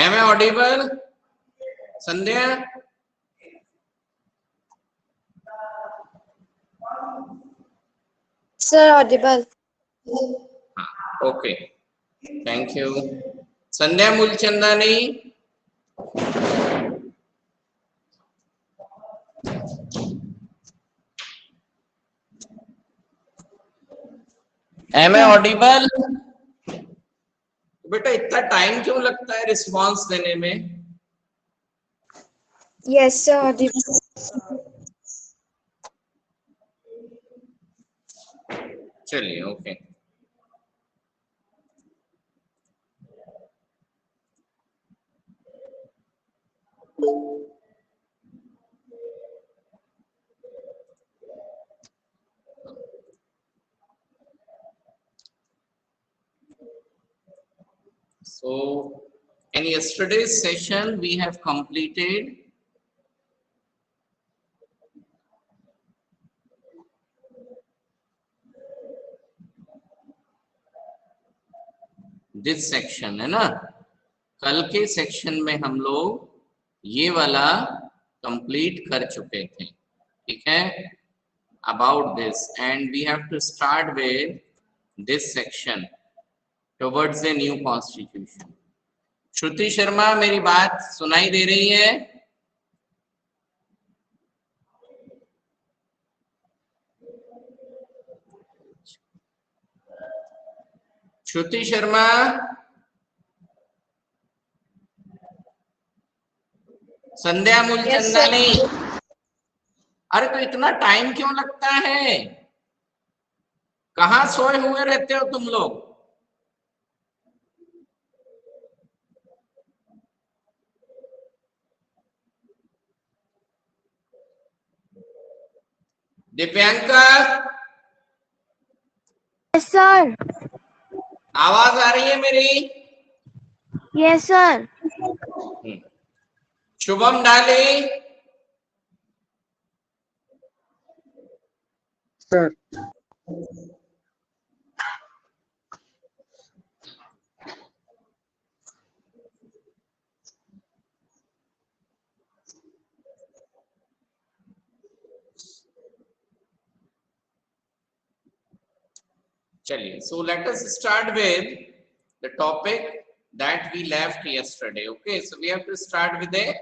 Am I audible? Sandhya? Sir, audible. Okay. Thank you. Sandhya Moolchandani? Am I audible? बेटा इतना time क्यों लगता है रिस्पांस देने में? Yes, sir, audible. चलिए okay. So in yesterday's session we have completed this section, है ना. कल के सेक्शन में हम लोग ये वाला कंप्लीट कर चुके थे, ठीक है, about this, and we have to start with this section towards the new constitution. Shruti Sharma, मेरी बात सुनाई दे रही है? श्रुति शर्मा, संध्या मूलचंदानी. अरे तो इतना टाइम क्यों लगता है? कहाँ सोए हुए रहते हो तुम लोग? Divyanka, Yes, sir. आवाज आ रही है मेरी? Yes, sir. शुभम डाले, Sir, चलिए. So let us start with the topic that we left yesterday. Okay, so we have to start with a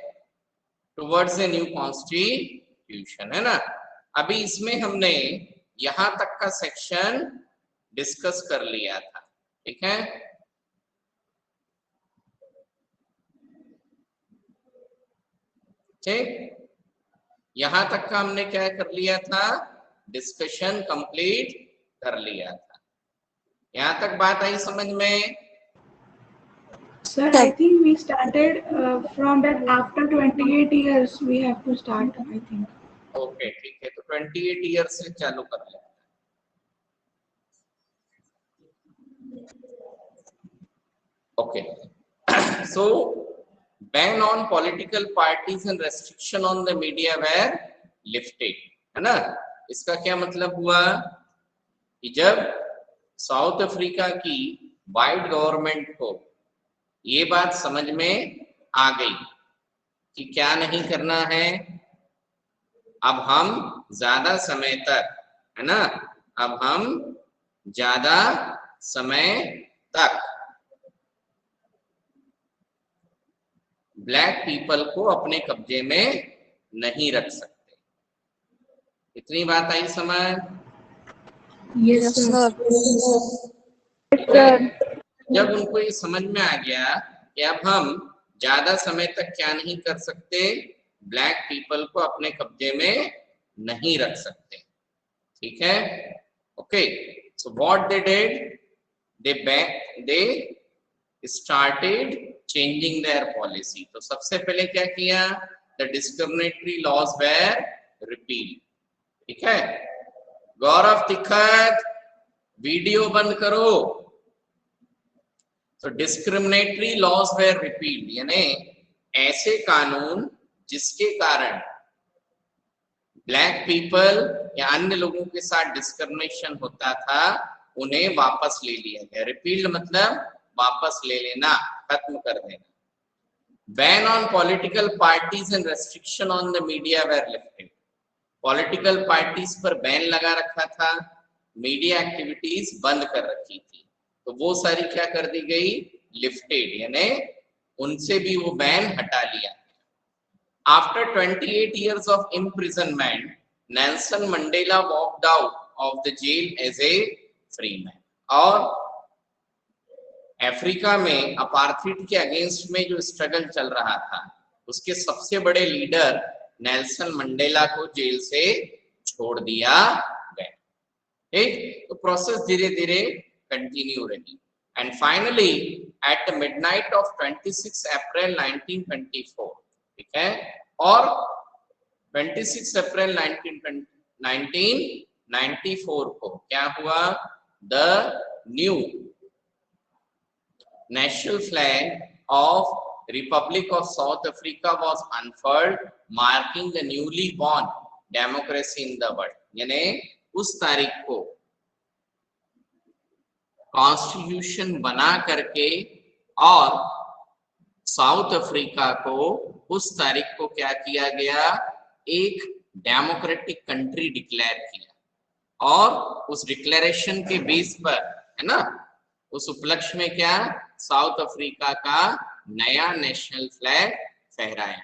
towards a new constitution, है ना. अभी इसमें हमने यहाँ तक का सेक्शन डिस्कस कर लिया था, ठीक है. ठीक, यहाँ तक का हमने क्या कर लिया था? डिस्कशन कंप्लीट कर लिया था. यहाँ तक बात आई समझ में? Sir, I think we started from that after 28 years we have to start, I think. Okay, ठीक है, तो 28 ईयर से चालू कर लेते हैं. Okay. So ban on political parties and restriction on the media were lifted, है ना. इसका क्या मतलब हुआ कि जब साउथ अफ्रीका की वाइट गवर्नमेंट को ये बात समझ में आ गई कि क्या नहीं करना है, अब हम ज्यादा समय तक, है ना, अब हम ज्यादा समय तक ब्लैक पीपल को अपने कब्जे में नहीं रख सकते. इतनी बात आई समझ? Yes, sir. जब उनको ये समझ में आ गया कि अब हम ज्यादा समय तक क्या नहीं कर सकते, ब्लैक पीपल को अपने कब्जे में नहीं रख सकते, ठीक है. Okay, so what they did, they started changing their policy. तो सबसे पहले क्या किया? The discriminatory laws were repealed, ठीक है. गौरव तिखत, वीडियो बंद करो. तो डिस्क्रिमिनेटरी लॉज वेर रिपील्ड, यानी ऐसे कानून जिसके कारण ब्लैक पीपल या अन्य लोगों के साथ डिस्क्रिमिनेशन होता था, उन्हें वापस ले लिया गया. रिपील्ड मतलब वापस ले लेना, खत्म कर देना, ban on political parties and restriction on the media were lifted. Political parties पर बैन लगा रखा था, मीडिया एक्टिविटीज बंद कर रखी थी, तो वो सारी क्या कर दी गई, लिफ्टेड, यानी उनसे भी वो बैन हटा लिया। After 28 years of imprisonment, Nelson Mandela walked out of the jail as a free man. और अफ्रीका में अपार्थाइड के अगेंस्ट में जो स्ट्रगल चल रहा था, उसके सबसे बड़े लीडर नेल्सन मंडेला को जेल से छोड़ दिया गया। ठीक, तो प्रोसेस धीरे धीरे कंटिन्यू रही and finally at midnight of 26 अप्रैल 1924, ठीक है, और 26 अप्रैल 1994 को क्या हुआ, the new national flag of Republic of South Africa was unfurled, marking the newly born democracy in the world। यानी उस तारीख को कॉन्स्टिट्यूशन बना करके और साउथ अफ्रीका को उस तारीख को क्या किया गया, एक डेमोक्रेटिक कंट्री डिक्लेयर किया। और उस डिक्लेरेशन के बेस पर, है ना, उस उपलक्ष्य में क्या, साउथ अफ्रीका का नया नेशनल फ्लैग फहराया।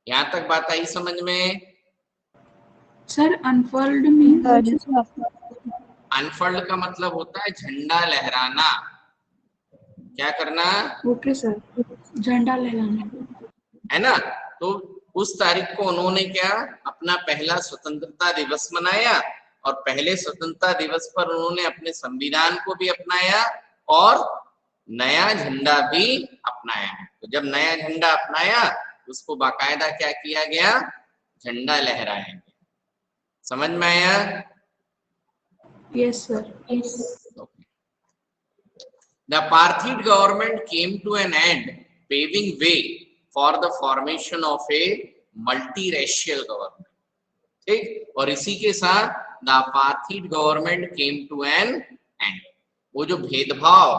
यहाँ तक बात आई समझ में? सर अनफोल्ड मीन्स, अनफोल्ड का मतलब होता है झंडा लहराना। क्या करना? ओके सर, झंडा लहराना, है ना। तो उस तारीख को उन्होंने क्या, अपना पहला स्वतंत्रता दिवस मनाया, और पहले स्वतंत्रता दिवस पर उन्होंने अपने संविधान को भी अपनाया और नया झंडा भी अपनाया है। तो जब नया झंडा अपनाया, उसको बाकायदा क्या किया गया, झंडा लहराया गया। समझ में आया? Yes sir. The apartheid government came to an end, paving way for the formation of a multiracial government। ठीक, और इसी के साथ the apartheid government came to an end। वो जो भेदभाव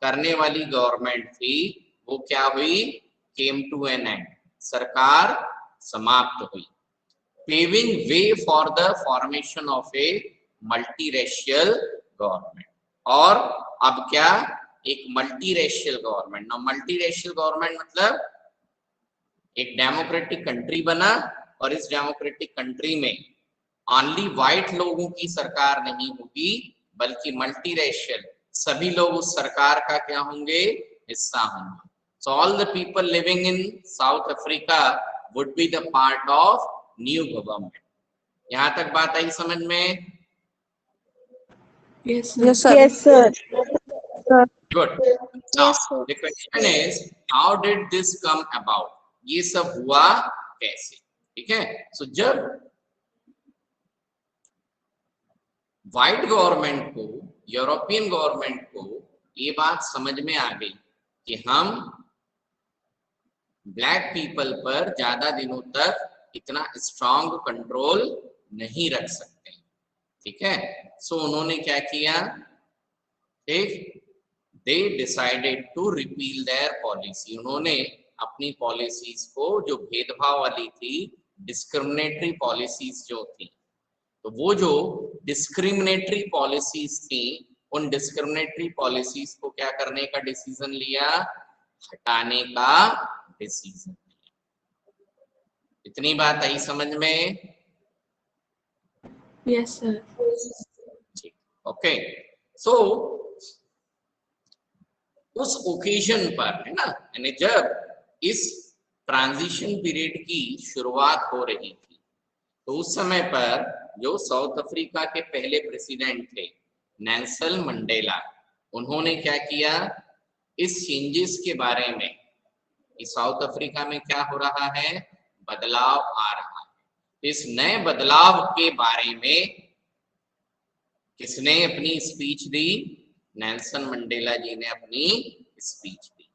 करने वाली गवर्नमेंट थी, वो क्या हुई, came to an end, सरकार समाप्त हुई। paving way for the formation of a multiracial government। और अब क्या, एक मल्टीरेशियल गवर्नमेंट। ना, मल्टीरेशियल गवर्नमेंट मतलब एक डेमोक्रेटिक कंट्री बना, और इस डेमोक्रेटिक कंट्री में ओनली व्हाइट लोगों की सरकार नहीं होगी, बल्कि मल्टीरेशियल सभी लोग उस सरकार का क्या होंगे, हिस्सा होंगे। So all the people living in south Africa would be the part of new government. यहाँ तक बात आई समझ में? Yes Yes, sir. Good. Now the question is, how did this come about? ये सब हुआ कैसे? ठीक है, so जब व्हाइट गवर्नमेंट को, यूरोपियन गवर्नमेंट को ये बात समझ में आ गई कि हम ब्लैक पीपल पर ज्यादा दिनों तक इतना स्ट्रॉन्ग कंट्रोल नहीं रख सकते, ठीक है, सो उन्होंने क्या किया, ठीक, they decided to repeal their policy। उन्होंने अपनी पॉलिसीज को, जो भेदभाव वाली थी, डिस्क्रिमिनेटरी पॉलिसीज जो थी, तो वो जो डिस्क्रिमिनेटरी पॉलिसीज थी, उन डिस्क्रिमिनेटरी पॉलिसीज को क्या करने का डिसीजन लिया, हटाने का डिसीजन लिया। इतनी बात आई समझ में? Yes sir. ठीक, ओके। सो उस ओकेजन पर, है ना, यानी जब इस ट्रांजिशन पीरियड की शुरुआत हो रही थी, तो उस समय पर जो साउथ अफ्रीका के पहले प्रेसिडेंट थे नेल्सन मंडेला, उन्होंने क्या किया, इस चेंजेस के बारे में कि साउथ अफ्रीका में क्या हो रहा है, बदलाव आ रहा है, इस नए बदलाव के बारे में किसने अपनी स्पीच दी, नेल्सन मंडेला जी ने अपनी स्पीच दी।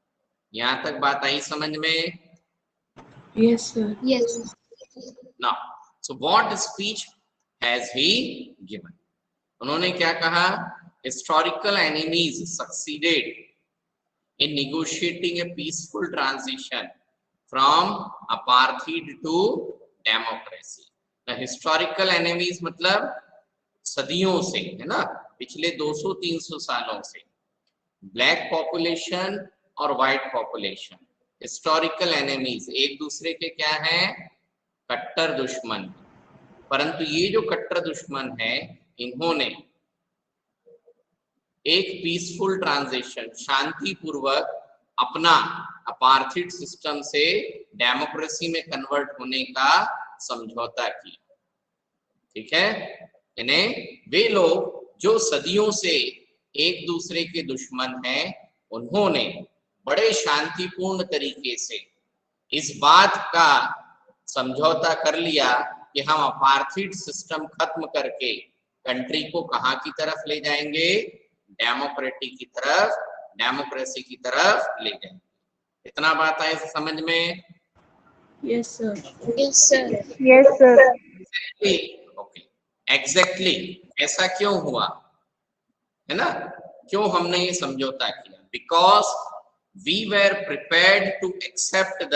यहां तक बात आई समझ में? Yes sir. Yes. Now so what speech has he given? उन्होंने क्या कहा, historical enemies succeeded in negotiating a peaceful transition from apartheid to democracy. Historical enemies मतलब सदियों से, है ना, पिछले 200-300 सालों से। ब्लैक पॉपुलेशन और व्हाइट पॉपुलेशन हिस्टोरिकल एनिमीज, एक दूसरे के क्या हैं, कट्टर दुश्मन। परंतु ये जो कट्टर दुश्मन है, इन्होंने एक पीसफुल ट्रांजिशन, शांतिपूर्वक अपना अपार्थिड सिस्टम से डेमोक्रेसी में कन्वर्ट होने का समझौता किया। ठीक है, इन्हें वे लोग जो सदियों से एक दूसरे के दुश्मन हैं, उन्होंने बड़े शांतिपूर्ण तरीके से इस बात का समझौता कर लिया कि हम अपार्थिड सिस्टम खत्म करके कंट्री को कहाँ की तरफ ले जाएंगे, डेमोक्रेटिक की तरफ, डेमोक्रेसी की तरफ ले जाएंगे। इतना बात आए समझ में? Yes, sir. Yes, sir. Yes, sir. Okay, exactly ऐसा क्यों हुआ, है ना, क्यों हमने ये समझौता किया? Because we were prepared to accept the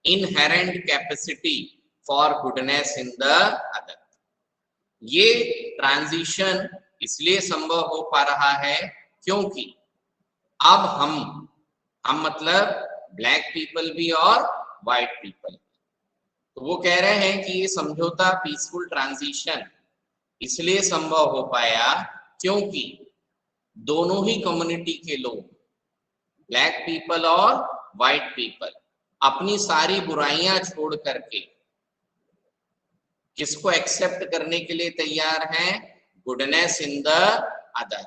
inherent capacity for goodness in the other. ये ट्रांजिशन इसलिए संभव हो पा रहा है क्योंकि अब हम मतलब ब्लैक पीपल भी और व्हाइट पीपल, तो वो कह रहे हैं कि ये समझौता, पीसफुल ट्रांजिशन इसलिए संभव हो पाया क्योंकि दोनों ही कम्युनिटी के लोग, ब्लैक पीपल और व्हाइट पीपल, अपनी सारी बुराइयां छोड़ करके किसको एक्सेप्ट करने के लिए तैयार हैं, गुडनेस इन द अदर।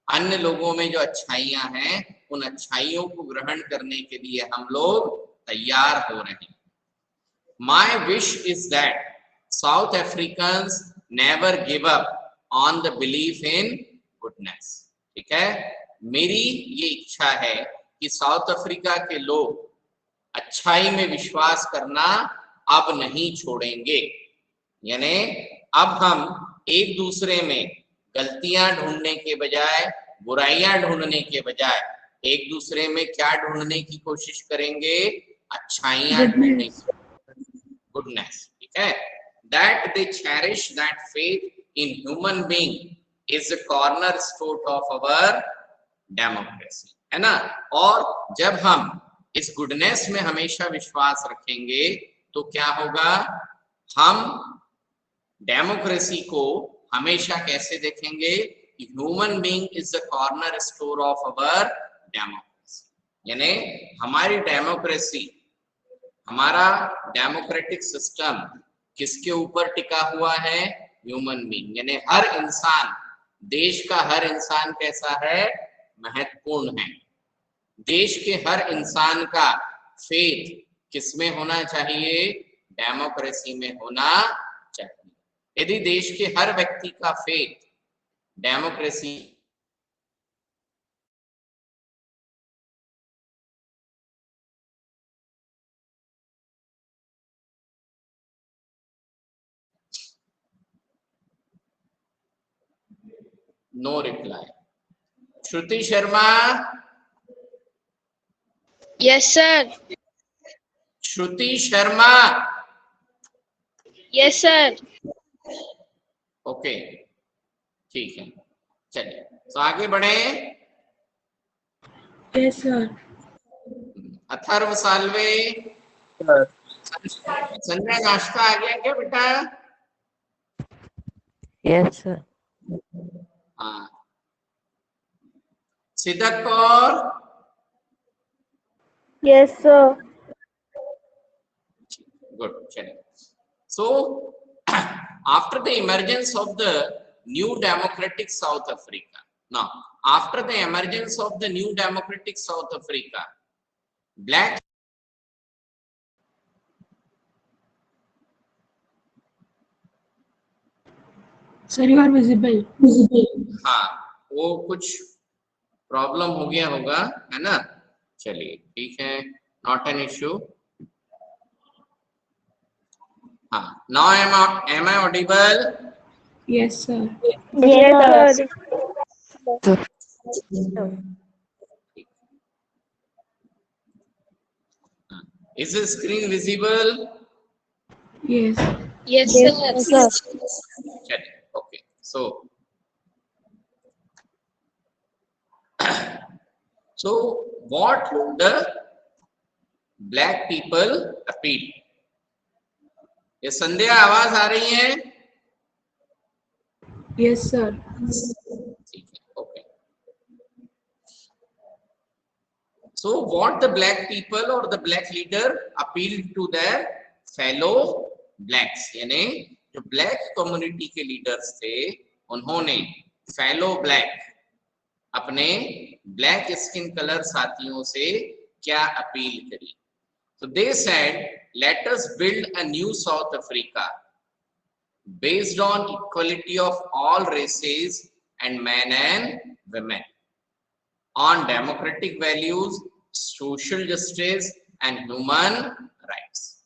अन्य लोगों में जो अच्छाइयां हैं, उन अच्छाइयों को ग्रहण करने के लिए हम लोग तैयार हो रहे हैं। My wish is that south Africans never give up on the belief in goodness. ठीक है, मेरी ये इच्छा है कि साउथ अफ्रीका के लोग अच्छाई में विश्वास करना अब नहीं छोड़ेंगे। यानी अब हम एक दूसरे में गलतियां ढूंढने के बजाय, बुराइयां ढूंढने के बजाय एक दूसरे में क्या ढूंढने की कोशिश करेंगे, अच्छाइयां ढूंढने की, गुडनेस। ठीक है, that they cherish that faith in human being is the cornerstone of our democracy, है ना। और जब हम इस गुडनेस में हमेशा विश्वास रखेंगे तो क्या होगा, हम डेमोक्रेसी को हमेशा कैसे देखेंगे, human being is the corner store of our democracy. यानी हमारी डेमोक्रेसी, हमारा डेमोक्रेटिक सिस्टम किसके ऊपर टिका हुआ है, ह्यूमन बीइंग। यानी हर इंसान, देश का हर इंसान कैसा है, महत्वपूर्ण है। देश के हर इंसान का फेथ किसमें होना चाहिए, डेमोक्रेसी में होना चाहिए। यदि देश के हर व्यक्ति का फेथ डेमोक्रेसी, नो रिप्लाई। श्रुति शर्मा, Yes, sir. श्रुति शर्मा, Yes, sir. ओके, ठीक है, चलिए तो आगे बढ़े। Yes, sir. अथर्व साल्वे, संजय नाश्ता आ गया क्या बेटा? Yes sir. हाँ, सिद्धक कौर, Yes, sir. good, चलिए। So after the emergence of the new democratic South Africa, now after the emergence of the new democratic South Africa, black, Sir, you are visible. हाँ वो कुछ problem हो गया होगा, है ना। चलिए ठीक है, नॉट एन इश्यू। हाँ, now am I audible? Yes, sir. Yes, sir. Is the screen visible? Yes. Yes, sir. चलिए, okay. So what the black people appeal? ये संध्या आवाज आ रही है? Yes, sir. ठीक है, okay. So what the black people or the black leader appealed to their fellow blacks, यानी जो black community के leaders थे, उन्होंने fellow black अपने black skin color साथियों से क्या अपील करी? So they said, let us build a new South Africa based on equality of all races and men and women, on democratic values, social justice and human rights.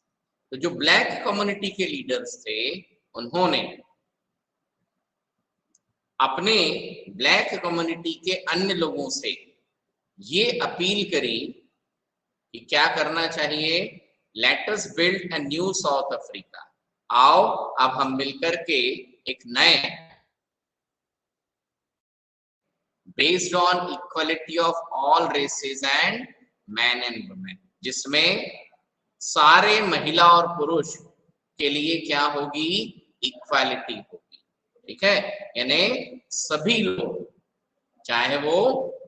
तो जो black community के leaders थे, उन्होंने अपने black community के अन्य लोगों से ये अपील करी कि क्या करना चाहिए? Let us build a new South Africa. आओ अब हम मिलकर के एक नए based on equality of all races and man and women, जिसमें सारे महिला और पुरुष के लिए क्या होगी? इक्वालिटी होगी। ठीक है, यानी सभी लोग, चाहे वो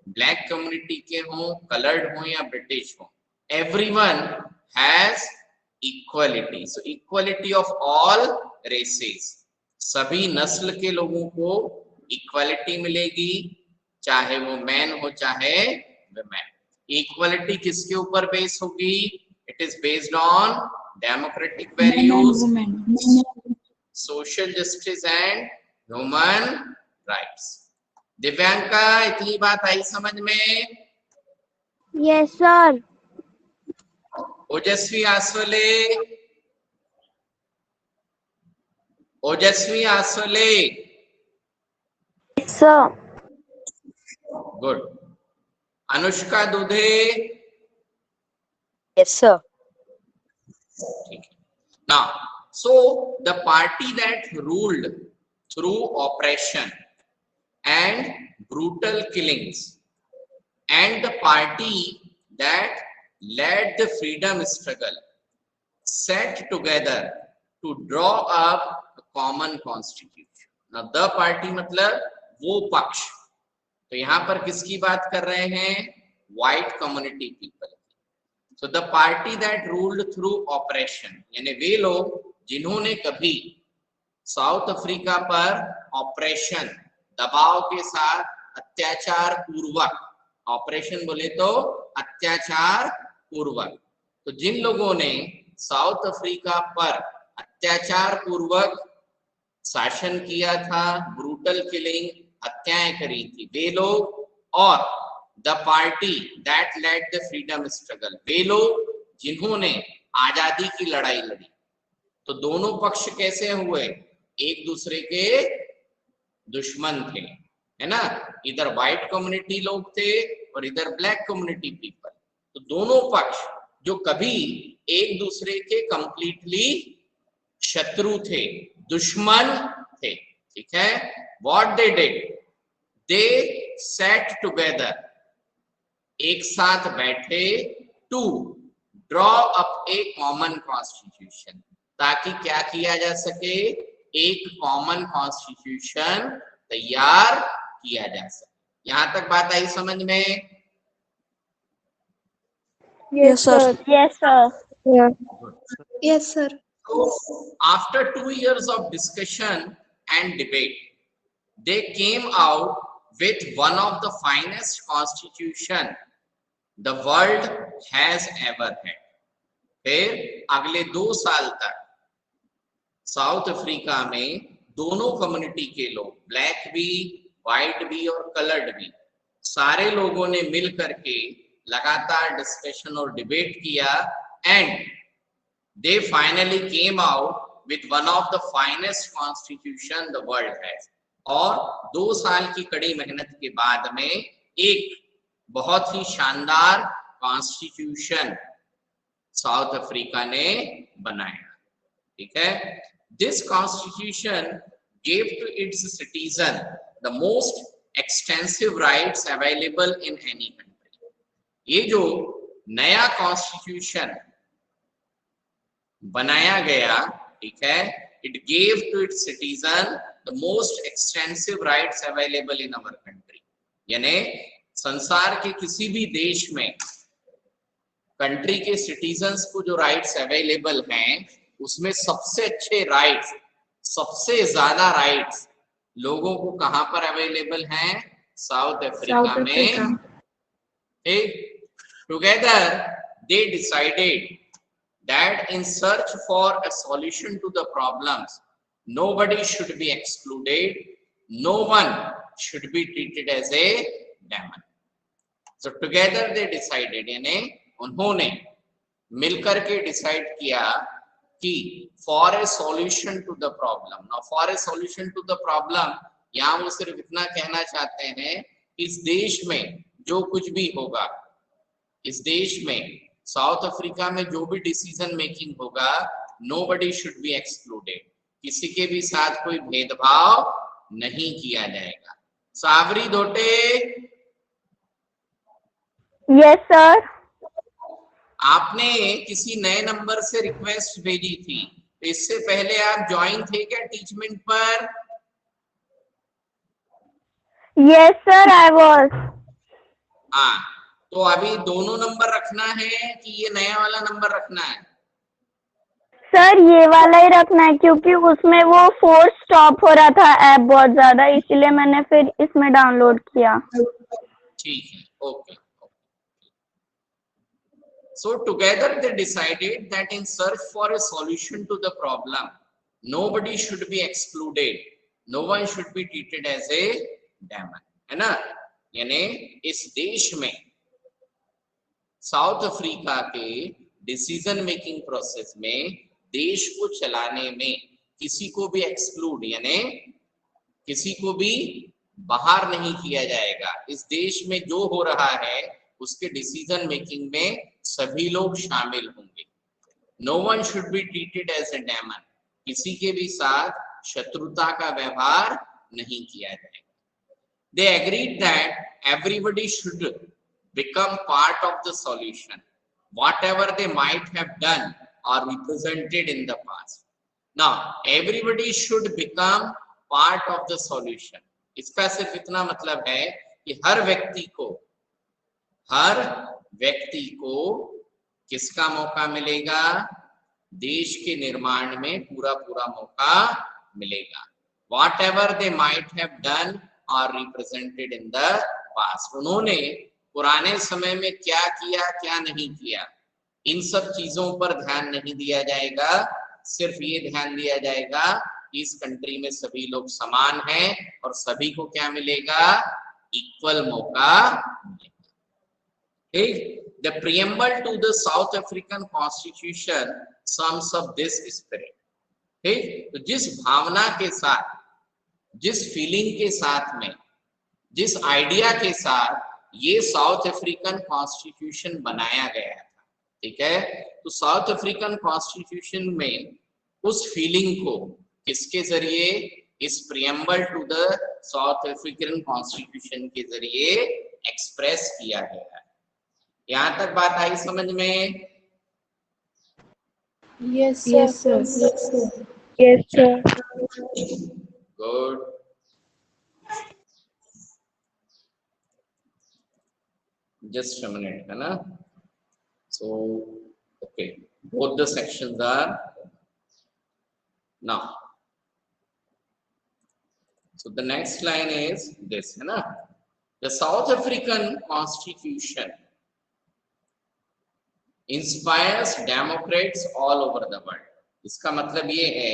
ब्लैक कम्युनिटी के हों, कलर्ड हों या ब्रिटिश हों, everyone has equality. So equality of all races, सभी नस्ल के लोगों को इक्वालिटी मिलेगी, चाहे वो मैन हो चाहे वुमेन। इक्वालिटी किसके ऊपर बेस होगी? It is based on democratic values, social justice and human rights. Divyanka, इतनी बात आई समझ में? Yes, sir. ओजस्वी आसवले, ओजस्वी Asawale, Yes, sir. Good. Anushka दुधे, Yes, sir. now so the party that ruled through oppression and brutal killings and the party that led the freedom struggle sat together to draw up a common constitution. Now the party मतलब वो पक्ष, तो यहाँ पर किसकी बात कर रहे हैं? White community people. So the party that ruled through oppression, यानी वे लोग जिन्होंने कभी साउथ अफ्रीका पर ऑपरेशन, दबाव के साथ, अत्याचार पूर्वक, ऑपरेशन बोले तो अत्याचार पूर्वक, तो जिन लोगों ने साउथ अफ्रीका पर अत्याचार पूर्वक शासन किया था, ब्रूटल किलिंग, हत्याएं करी थी, वे लोग, और the party that led the freedom struggle, वे लोग जिन्होंने आजादी की लड़ाई लड़ी। तो दोनों पक्ष कैसे हुए? एक दूसरे के दुश्मन थे, है ना? इधर व्हाइट कम्युनिटी लोग थे और इधर ब्लैक कम्युनिटी पीपल। तो दोनों पक्ष जो कभी एक दूसरे के कंप्लीटली शत्रु थे, दुश्मन थे, ठीक है? What they did, they sat together, एक साथ बैठे, to draw up a common constitution, ताकि क्या किया जा सके? एक कॉमन कॉन्स्टिट्यूशन तैयार किया जा सके। यहां तक बात आई समझ में? Yes, sir. Yes, sir. Yeah. Yes, sir. So after 2 years of discussion and debate, they came out with one of the finest constitution the world has ever had. फिर अगले 2 साल तक साउथ अफ्रीका में दोनों कम्युनिटी के लोग, black भी, white भी और कलर्ड भी, सारे लोगों ने मिल करके लगातार डिस्कशन और डिबेट किया, and they finally came out with one of the finest constitution the world has. और 2 साल की कड़ी मेहनत के बाद में एक बहुत ही शानदार कॉन्स्टिट्यूशन साउथ अफ्रीका ने बनाया, ठीक है। This constitution gave to its citizen the most extensive rights available in any country. ये जो नया कॉन्स्टिट्यूशन बनाया गया, ठीक है, it gave to its citizen the most extensive rights available in our country. यानी संसार के किसी भी देश में कंट्री के सिटीजन्स को जो राइट्स अवेलेबल हैं, उसमें सबसे अच्छे राइट्स, सबसे ज्यादा राइट्स लोगों को कहां पर अवेलेबल हैं? साउथ अफ्रीका में। Together they decided that in search for a solution to the problems, nobody should be excluded, no one should be treated as a demon. So together they decided, यानी उन्होंने मिलकर के decide किया कि for a solution to the problem. Now for a solution to the problem, यहाँ वो सिर्फ इतना कहना चाहते हैं, इस देश में जो कुछ भी होगा, इस देश में साउथ अफ्रीका में जो भी डिसीजन मेकिंग होगा, नोबडी शुड बी एक्सक्लूडेड, किसी के भी साथ कोई भेदभाव नहीं किया जाएगा। सावरी धोटे। Yes sir. आपने किसी नए नंबर से रिक्वेस्ट भेजी थी, तो इससे पहले आप ज्वाइन थे क्या टीचमेंट पर? Yes sir, I was. हाँ, तो अभी दोनों नंबर रखना है कि ये नया वाला नंबर रखना है? सर ये वाला ही रखना है, क्योंकि उसमें वो फोर्स स्टॉप हो रहा था ऐप बहुत ज्यादा, इसीलिए मैंने फिर इसमें डाउनलोड किया। ठीक है, okay. So together they decided that in search for a solution to the problem, nobody should be excluded, no one should be treated as a demon, है ना। यानी इस देश में साउथ अफ्रीका के डिसीजन मेकिंग प्रोसेस में देश को चलाने में किसी को भी एक्सक्लूड, यानी किसी को भी बाहर नहीं किया जाएगा। इस देश में जो हो रहा है उसके डिसीजन मेकिंग में सभी लोग शामिल होंगे। No one should be treated as a demon, किसी के भी साथ शत्रुता का व्यवहार नहीं किया जाएगा। They agreed that everybody should become part of the solution, whatever they might have done or represented in the past. Now everybody should become part of the solution. इसका सिर्फ इतना मतलब है कि हर व्यक्ति को किसका मौका मिलेगा? देश के निर्माण में पूरा मौका मिलेगा। Whatever they might have done or represented in the past, उन्होंने पुराने समय में क्या किया क्या नहीं किया, इन सब चीजों पर ध्यान नहीं दिया जाएगा। सिर्फ ये ध्यान दिया जाएगा कि इस कंट्री में सभी लोग समान हैं और सभी को क्या मिलेगा? इक्वल मौका मिलेगा। ठीक। The preamble to the South African constitution sums up this spirit. ठीक। तो जिस भावना के साथ, जिस फीलिंग के साथ में, जिस आइडिया के साथ ये साउथ अफ्रीकन कॉन्स्टिट्यूशन बनाया गया था, ठीक है, तो साउथ अफ्रीकन कॉन्स्टिट्यूशन में उस फीलिंग को किसके जरिए? इस preamble to the South African constitution के जरिए एक्सप्रेस किया गया है। यहां तक बात आई समझ में? Yes sir. Yes sir. Good. Just a minute, है ना? So, okay, both the sections are now. So the next line is this, है ना? The South African Constitution inspires democrats all over the world. इसका मतलब ये है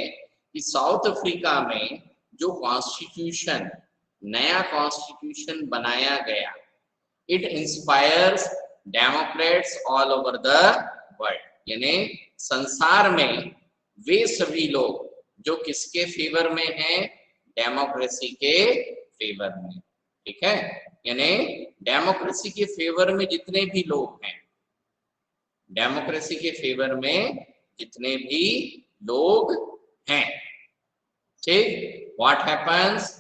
कि south Africa में जो कॉन्स्टिट्यूशन, नया कॉन्स्टिट्यूशन बनाया गया, it inspires democrats all over the world, यानी संसार में वे सभी लोग जो किसके फेवर में हैं? डेमोक्रेसी के फेवर में। ठीक है, यानी डेमोक्रेसी के फेवर में जितने भी लोग हैं डेमोक्रेसी के फेवर में जितने भी लोग हैं, ठीक, what happens,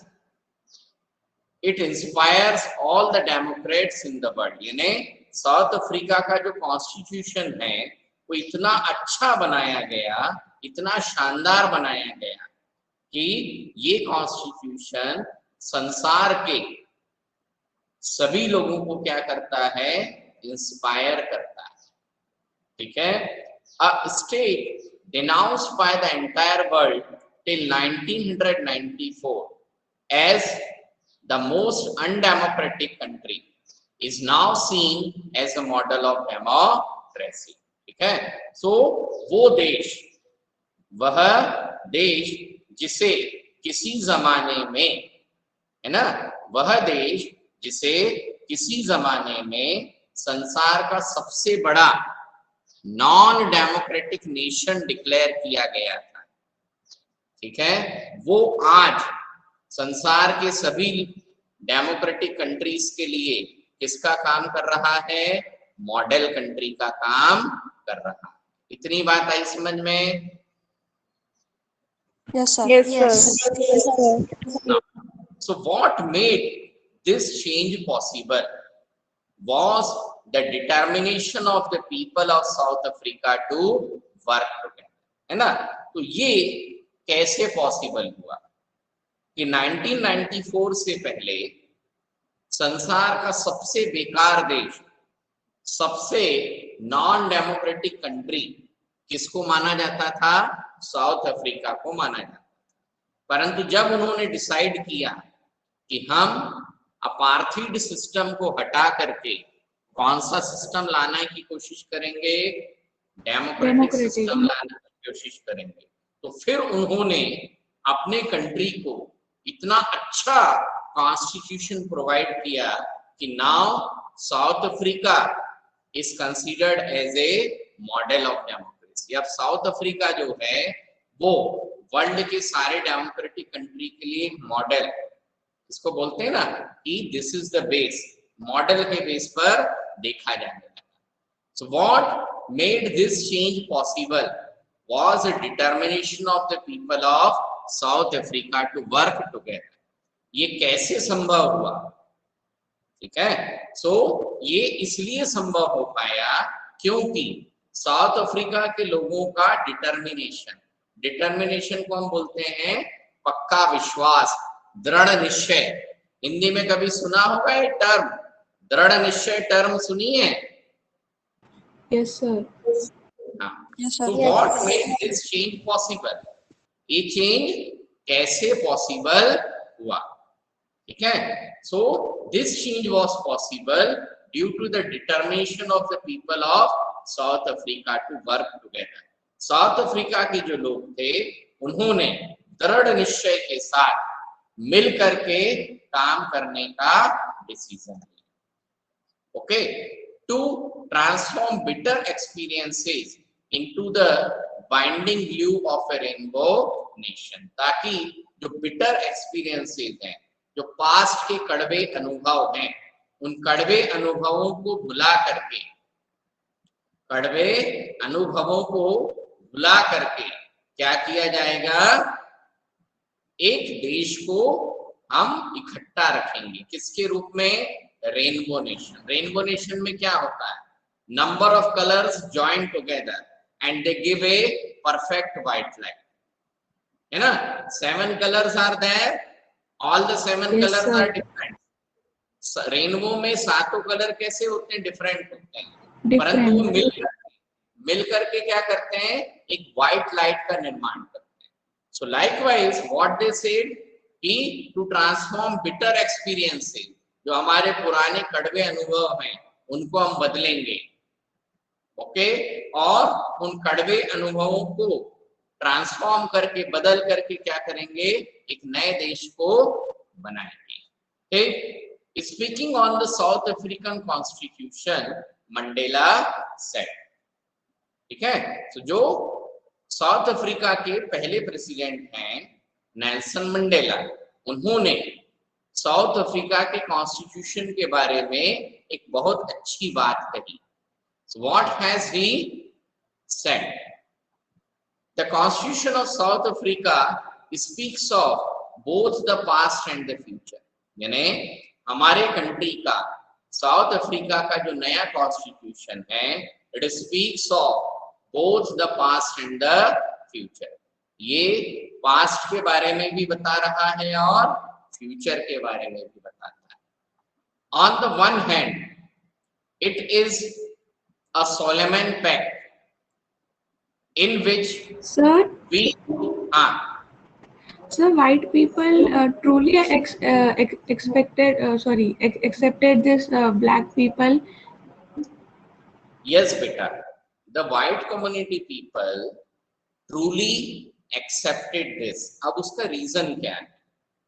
it inspires all the Democrats in the world. यानी साउथ अफ्रीका का जो कॉन्स्टिट्यूशन है वो इतना अच्छा बनाया गया, इतना शानदार बनाया गया कि ये कॉन्स्टिट्यूशन संसार के सभी लोगों को क्या करता है, इंस्पायर करता है, ठीक है। A state denounced by the entire world till 1994 as the most undemocratic country is now seen as a model of democracy, ठीक है। सो वो देश, वह देश जिसे किसी जमाने में, है ना, वह देश जिसे किसी जमाने में संसार का सबसे बड़ा नॉन डेमोक्रेटिक नेशन डिक्लेयर किया गया था, ठीक है, वो आज संसार के सभी डेमोक्रेटिक कंट्रीज के लिए किसका काम कर रहा है, मॉडल कंट्री का काम कर रहा है। इतनी बात आई समझ में? Yes, sir. Yes, Now, so what made this change possible was the determination of the people of South Africa to work together, है ना। तो ये कैसे पॉसिबल हुआ कि 1994 से पहले संसार का सबसे बेकार देश, सबसे नॉन डेमोक्रेटिक कंट्री किसको माना जाता था, साउथ अफ्रीका को माना जाता था। परंतु जब उन्होंने डिसाइड किया कि हम अपार्थाइड सिस्टम को हटा करके कौन सा सिस्टम लाने की कोशिश करेंगे, डेमोक्रेटिक सिस्टम लाने की कोशिश करेंगे, तो फिर उन्होंने अपने कंट्री को इतना अच्छा कॉन्स्टिट्यूशन प्रोवाइड किया कि now South Africa is considered as a model of democracy. अब साउथ अफ्रीका जो है वो वर्ल्ड के सारे डेमोक्रेटिक कंट्री के लिए मॉडल, इसको बोलते हैं ना कि this is the base, model के बेस पर देखा जाने लगा। So what made this change possible was a determination of the people of South Africa to work together. ये कैसे संभव हुआ, ठीक है। सो ये इसलिए संभव हो पाया क्योंकि साउथ अफ्रीका के लोगों का डिटर्मिनेशन, डिटर्मिनेशन को हम बोलते हैं पक्का विश्वास, दृढ़ निश्चय। हिंदी में कभी सुना होगा ये टर्म, दृढ़ निश्चय टर्म सुनी है? Yes, sir. Yes, sir. So what made this change possible? ये चेंज कैसे पॉसिबल हुआ, ठीक है। So this change was possible due to the determination of the people of South Africa to work together. South Africa के जो लोग थे उन्होंने दृढ़ निश्चय के साथ मिल करके काम करने का डिसीजन लिया, okay, to transform bitter experiences into the binding view of a rainbow nation, ताकि जो बिटर एक्सपीरियंसेस हैं, जो पास्ट के कड़वे अनुभव हैं, उन कड़वे अनुभवों को भुला करके, कड़वे अनुभवों को भुला करके क्या किया जाएगा, एक देश को हम इकट्ठा रखेंगे। किसके रूप में? Rainbow nation. रेनबो नेशन में क्या होता है, number of colours join together and they give a perfect white light, है ना। 7 colors are there, all the 7 Yes, colors sir. are different. Rainbow में 7 कलर कैसे होते हैं, डिफरेंट होते हैं, परंतु वो मिल करके क्या करते हैं, एक व्हाइट लाइट का निर्माण करते हैं। सो लाइकवाइज व्हाट दे सेड कि टू ट्रांसफॉर्म बिटर एक्सपीरियंसेस, जो हमारे पुराने कड़वे अनुभव हैं उनको हम बदलेंगे, ओके, और उन कड़वे अनुभवों को ट्रांसफॉर्म करके, बदल करके क्या करेंगे, एक नए देश को बनाएंगे, ठीक। Speaking on the South African constitution, Mandela said, ठीक है। तो जो साउथ अफ्रीका के पहले प्रेसिडेंट हैं नेल्सन मंडेला, उन्होंने साउथ अफ्रीका के कॉन्स्टिट्यूशन के बारे में एक बहुत अच्छी बात कही। So what has he said? The Constitution of South Africa speaks of both the past and the future. यानी हमारे कंट्री का साउथ अफ्रीका का जो नया कॉन्स्टिट्यूशन है, it speaks of both the past and the future. ये past के बारे में भी बता रहा है और फ्यूचर के बारे में भी बताता है. On the one hand it is a Solomon pact in which Sir, we sir, white people truly accepted this black people. yes beta, the white community people truly accepted this. अब उसका reason क्या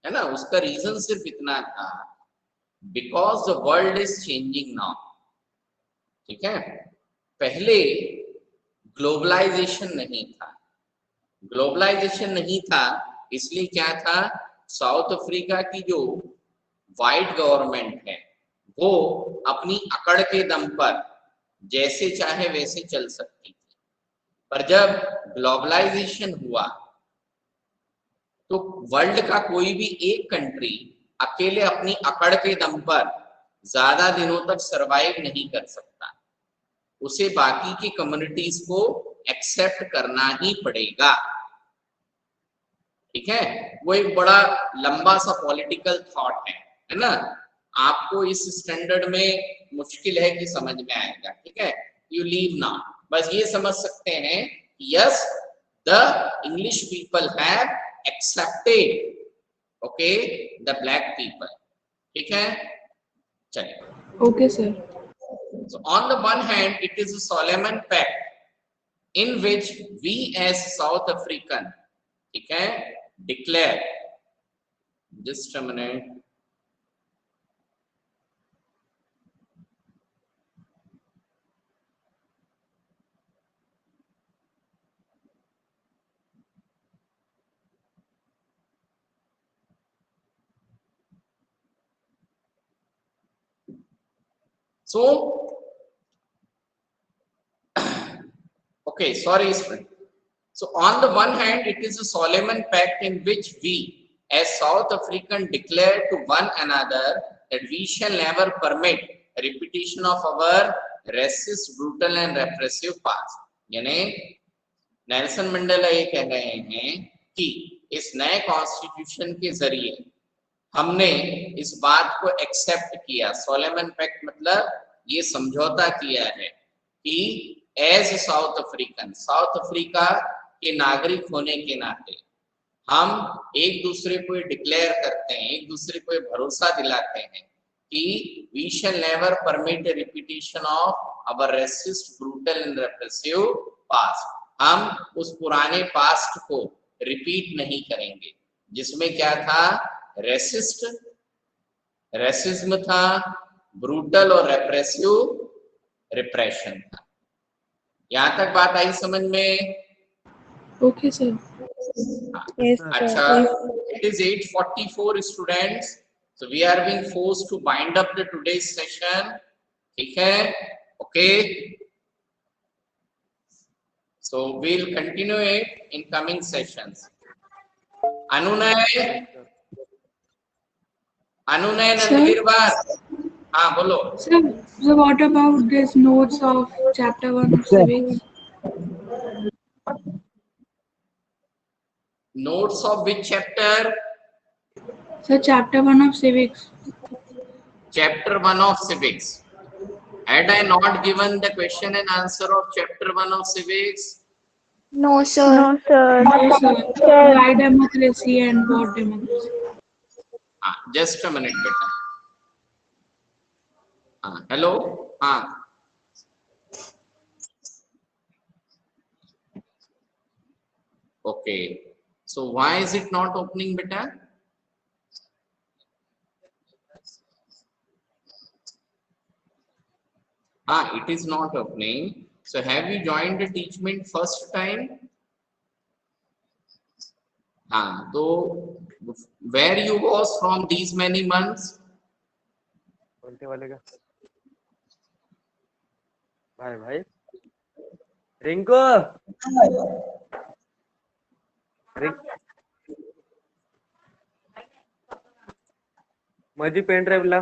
है ना, उसका reason सिर्फ इतना था, because the world is changing now. ठीक है, पहले ग्लोबलाइजेशन नहीं था. ग्लोबलाइजेशन नहीं था इसलिए क्या था, साउथ अफ्रीका की जो वाइट गवर्नमेंट है वो अपनी अकड़ के दम पर जैसे चाहे वैसे चल सकती थी. पर जब ग्लोबलाइजेशन हुआ तो वर्ल्ड का कोई भी एक कंट्री अकेले अपनी अकड़ के दम पर ज्यादा दिनों तक सरवाइव नहीं कर सकता. उसे बाकी की कम्युनिटीज को एक्सेप्ट करना ही पड़ेगा. ठीक है, वो एक बड़ा लंबा सा पॉलिटिकल थॉट है ना. आपको इस स्टैंडर्ड में मुश्किल है कि समझ में आएगा. ठीक है, यू लीव नाउ. बस ये समझ सकते हैं yes the English people have accepted okay the black people. ठीक है, चलिए. Okay, sir. So on the one hand, it is a Solomon pact in which we as South African, ठीक है, declare. Just a minute. So, okay, sorry, friend. So on the one hand, it is a Solomon pact in which we, as South African, declare to one another that we shall never permit a repetition of our racist, brutal and repressive past. यानी Nelson Mandela ये कह रहे हैं कि इस नए constitution के जरिए हमने इस बात को एक्सेप्ट किया. सोलोमन पैक्ट मतलब ये समझौता किया है कि as South African, South Africa के नागरिक होने के नाते हम एक दूसरे को डिक्लेयर करते हैं, एक दूसरे को भरोसा दिलाते हैं कि we shall never permit a repetition of our racist, brutal and repressive past. हम उस पुराने पास्ट को रिपीट नहीं करेंगे जिसमें क्या था, रेसिस्ट, रेसिज्म था, ब्रूटल और रेप्रेसिव रिप्रेशन था. यहां तक बात आई समझ में? Okay, sir. अच्छा, it is 8:44 students, so we are being forced to wind up the today's session. ठीक है, okay. So we'll continue it in coming sessions. अनुनय नंदगिरवार, हाँ बोलो. Sir, so what about this notes of chapter 1 of civics? Notes of which chapter? Sir, chapter 1 of civics. Chapter 1 of civics. Had I not given the question and answer of chapter 1 of civics? No, sir. No, sir. No, sir. Why democracy and what democracy? Just a minute, beta. Hello. Okay. So why is it not opening, beta? It is not opening. So have you joined the teachment first time? So where you was from these many months? काय भाई रिंकू माझी pen drive ला